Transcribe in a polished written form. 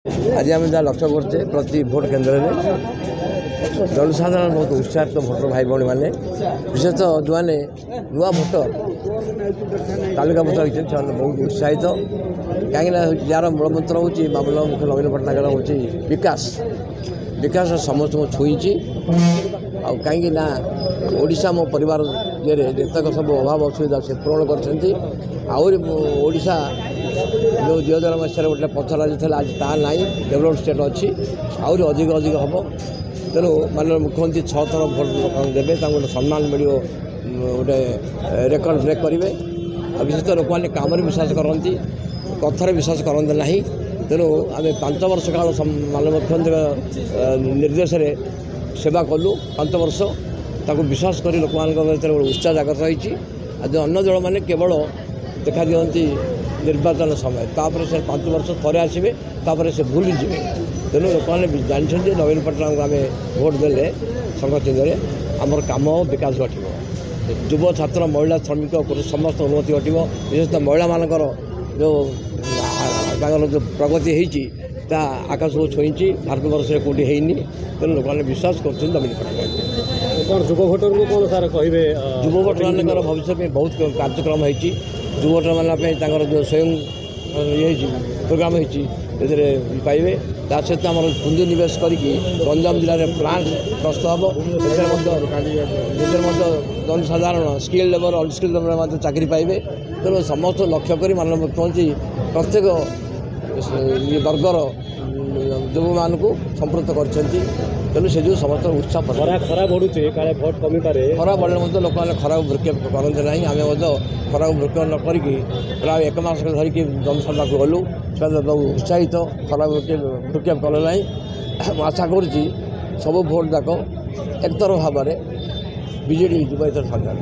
आज आम जहाँ लक्ष्य करते प्रति भोट केन्द्र में जनसाधारण बहुत उत्साहित भोटर भाई भाई मैंने विशेषतः जो मैंने नुआ भोटर तालिका भोटर होती बहुत उत्साहित कहीं यार मूलमंत्र हूँ मामला मुख्य नवीन पट्टनायक हूँ विकास विकास समस्त को छुई कहीं ओडिशा मो परिवार ये जेतक सब अभाव असुविधा से पूरण करशा जो 2000 मसीह गोटे पथर था आज ता ना डेभलप स्टेट अच्छी आहरी अधिक अधिक हम तेणु माननीय मुख्यमंत्री 6 थर भोट लोक देवे गोटे सम्मान मिले गोटे रेकर्ड ब्रेक करेंगे विशेषतः लोक मैंने कम विश्वास करती कथार विश्वास करते ना तेणु आम 5 वर्ष काल माननीय मुख्यमंत्री निर्देश सेवा कलु 5 वर्ष ताको विश्वास कर लोक गोटे उत्साह जागृत होती आज अन्य दल मैंने केवल देखा दिखती निर्वाचन समय तापर से 5 वर्ष थे आसवे तापर से भूली जाए तेणु लोक मैंने जानते नवीन पट्टनायक आम भोट देले संघ चिन्ह आमर कम विकास घटो युव छात्र महिला श्रमिक समस्त उन्नति घटो विशेषतः महिला मानकर जो जो प्रगति होती आकाश को छुई भारत वर्ष में कौटी है तेणु लोक मैंने विश्वास कर नवीन पट्टनायक युव भोटर को कौन सार कहे युव भोटर मान भविष्य में बहुत कार्यक्रम होती युव भोटर मान जो स्वयं ये प्रोग्राम होती पाइबे ता सहित आम पुंजी निवेश करके गंजाम जिले में प्लांट प्रस्तुत हम जनसाधारण स्किल लेबर अनस्किल लेबर चाकरी पाइबे तेणु समस्त लक्ष्य कर माननीय मुख्यमंत्री प्रत्येक वर्गर युव मान को संपृक्त कर जो समस्त उत्साह खरा बढ़ुचे काले भोट कमी पारे खरा बढ़े लोक मैंने खरा भ्रुक्षेप करते ना आम खरा भ्रुक्षेप न करके प्राय 1 मास धरिकी जनसभा को गलु बहुत उत्साहित खरा भ्रुक्षेप कले ना आशा करुँच सब भोट जाक एकतर भाव में बीजेडी सरकार।